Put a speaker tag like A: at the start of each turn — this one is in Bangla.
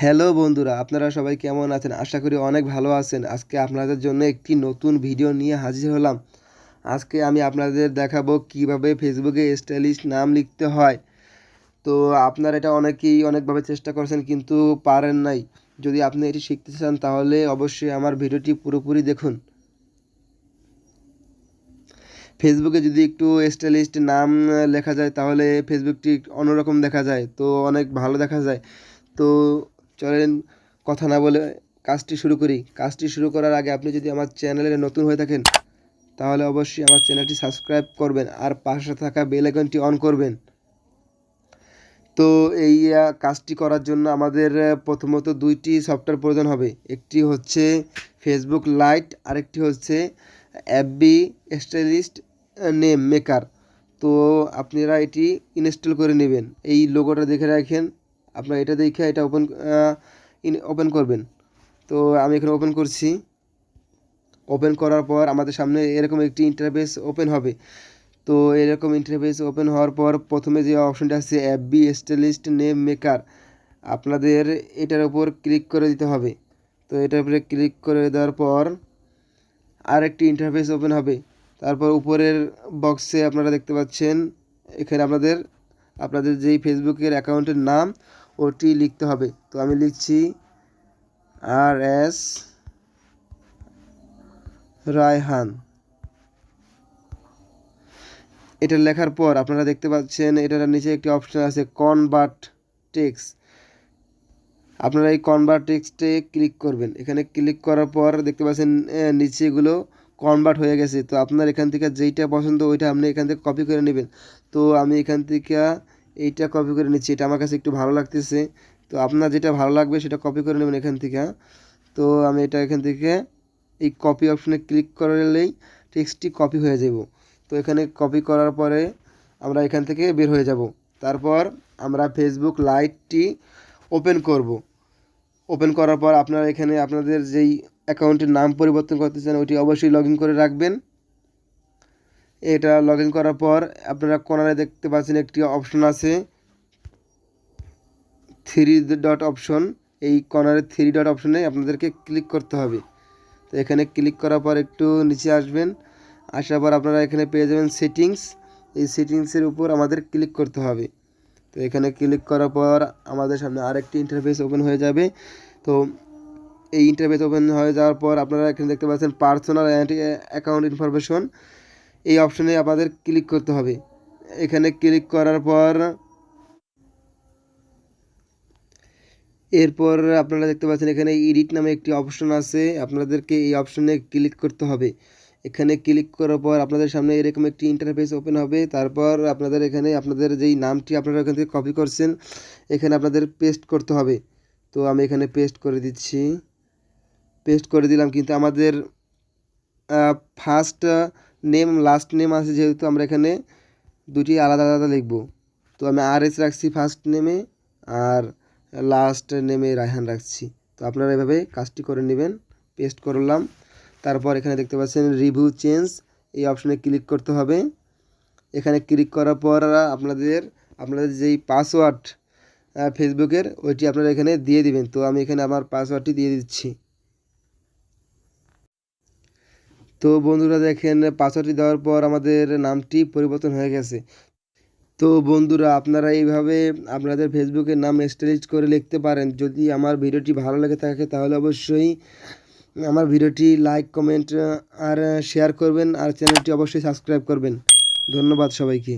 A: হ্যালো বন্ধুরা, আপনারা সবাই কেমন আছেন? আশা করি অনেক ভালো আছেন। আজকে আপনাদের জন্য একটি নতুন ভিডিও নিয়ে হাজির হলাম। আজকে আমি আপনাদের দেখাবো কিভাবে ফেসবুকে স্টাইলিশ নাম লিখতে হয়। তো আপনারা এটা অনেকেই অনেকভাবে চেষ্টা করছেন কিন্তু পারেন নাই। যদি আপনি এটি শিখতে চান তাহলে অবশ্যই আমার ভিডিওটি পুরোপুরি দেখুন। ফেসবুকে যদি একটু স্টাইলিশ নাম লেখা যায় তাহলে ফেসবুকটি অন্যরকম দেখা যায়, তো অনেক ভালো দেখা যায়। তো চলেন কথা না বলে কাজটি শুরু করি। কাজটি শুরু করার আগে আপনি যদি আমার চ্যানেলে নতুন হয়ে থাকেন তাহলে অবশ্যই আমার চ্যানেলটি সাবস্ক্রাইব করবেন আর পাশে থাকা বেল আইকনটি অন করবেন। তো এই কাজটি করার জন্য আমাদের প্রথমত দুইটি সফটওয়্যার প্রয়োজন হবে। একটি হচ্ছে ফেসবুক লাইট, আরেকটি হচ্ছে এফবি স্টাইলিস্ট নেম মেকার। তো আপনারা এটি ইনস্টল করে নেবেন। এই লোগোটা দেখে রাখেন, আপনারা এটা দেখে এটা ওপেন করবেন। তো আমি এখানে ওপেন করছি। ওপেন করার পর আমাদের সামনে এরকম একটি ইন্টারফেস ওপেন হবে। তো এরকম ইন্টারফেস ওপেন হওয়ার পর প্রথমে যে অপশনটা আছে এফবি স্টাইলিস্ট নেম মেকার, আপনাদের এটার উপর ক্লিক করে দিতে হবে। তো এটার উপরে ক্লিক করে দেওয়ার পর আরেকটি ইন্টারফেস ওপেন হবে। তারপর উপরের বক্সে আপনারা দেখতে পাচ্ছেন এখানে আপনাদের যেই ফেসবুকের অ্যাকাউন্টের নাম ওটি লিখতে হবে। তো আমি লিখছি RS রায়হান। এটা লেখার পর আপনারা দেখতে পাচ্ছেন এটার নিচে একটি অপশন আছে কনভার্ট টেক্সট। আপনারা এই কনভার্ট টেক্সটে ক্লিক করবেন। এখানে ক্লিক করার পর দেখতে পাচ্ছেন নিচে এগুলো কনভার্ট হয়ে গেছে। তো আপনার এখান থেকে যেইটা পছন্দ ওইটা আপনি এখান থেকে কপি করে নেবেন। তো আমি এখান থেকে এইটা কপি করে নিচ্ছি, এটা আমার কাছে একটু ভালো লাগতেছে। তো আপনার যেটা ভালো লাগবে সেটা কপি করে নেবেন এখান থেকে। তো আমি এটা এখান থেকে এই কপি অপশনে ক্লিক করলেই টেক্সটটি কপি হয়ে যাব। তো এখানে কপি করার পরে আমরা এখান থেকে বের হয়ে যাব। তারপর আমরা ফেসবুক লাইটটি ওপেন করব। ওপেন করার পর আপনারা এখানে আপনাদের যেই অ্যাকাউন্টের নাম পরিবর্তন করতে চান ওইটি অবশ্যই লগ ইন করে রাখবেন। এটা লগ ইন করার পর আপনারা কর্নারে দেখতে পাচ্ছেন একটি অপশন আছে থ্রি ডট অপশন। এই কর্নারে থ্রি ডট অপশনে আপনাদেরকে ক্লিক করতে হবে। তো এখানে ক্লিক করার পর একটু নিচে আসবেন। আসার পর আপনারা এখানে পেয়ে যাবেন সেটিংস। এই সেটিংসের উপর আমাদের ক্লিক করতে হবে। তো এখানে ক্লিক করার পর আমাদের সামনে আরেকটি ইন্টারফেস ওপেন হয়ে যাবে। তো এই ইন্টারফেস ওপেন হয়ে যাওয়ার পর আপনারা এখানে দেখতে পাচ্ছেন পার্সোনাল অ্যান্ড অ্যাকাউন্ট ইনফরমেশন, এই অপশনে আমাদের ক্লিক করতে হবে। এখানে ক্লিক করার পর এরপর আপনারা দেখতে পাচ্ছেন এখানে এডিট নামে একটি অপশন আছে, আপনাদেরকে এই অপশনে ক্লিক করতে হবে। এখানে ক্লিক করার পর আপনাদের সামনে এরকম একটি ইন্টারফেস ওপেন হবে। তারপর আপনাদের এখানে আপনাদের যেই নামটি আপনারা এখান থেকে কপি করছেন এখানে আপনাদের পেস্ট করতে হবে। তো আমি এখানে পেস্ট করে দিচ্ছি। পেস্ট করে দিলাম, কিন্তু আমাদের ফার্স্ট নেম লাস্ট নেম আছে যেহেতু আমরা এখানে দুটি আলাদা আলাদা লিখব। তো আমি RS রাখছি ফার্স্ট নেমে আর লাস্ট নেমে রায়হান রাখছি। তো আপনারা এভাবে কাজটি করে নেবেন। পেস্ট করলাম। তারপর এখানে দেখতে পাচ্ছেন রিভিউ চেঞ্জ, এই অপশনে ক্লিক করতে হবে। এখানে ক্লিক করার পর আপনাদের যেই পাসওয়ার্ড ফেসবুকের ওইটি আপনারা এখানে দিয়ে দিবেন। তো আমি এখানে আমার পাসওয়ার্ডটি দিয়ে দিচ্ছি। তো বন্ধুরা দেখেন পাসওয়ার্ডটি দেওয়ার পর আমাদের নামটি পরিবর্তন হয়ে গেছে। তো বন্ধুরা আপনারা এইভাবে আপনাদের ফেসবুকের নাম স্টাইলিশ করে লিখতে পারেন। যদি আমার ভিডিওটি ভালো লেগে থাকে তাহলে অবশ্যই আমার ভিডিওটি লাইক কমেন্ট আর শেয়ার করবেন আর চ্যানেলটি অবশ্যই সাবস্ক্রাইব করবেন। ধন্যবাদ সবাইকে।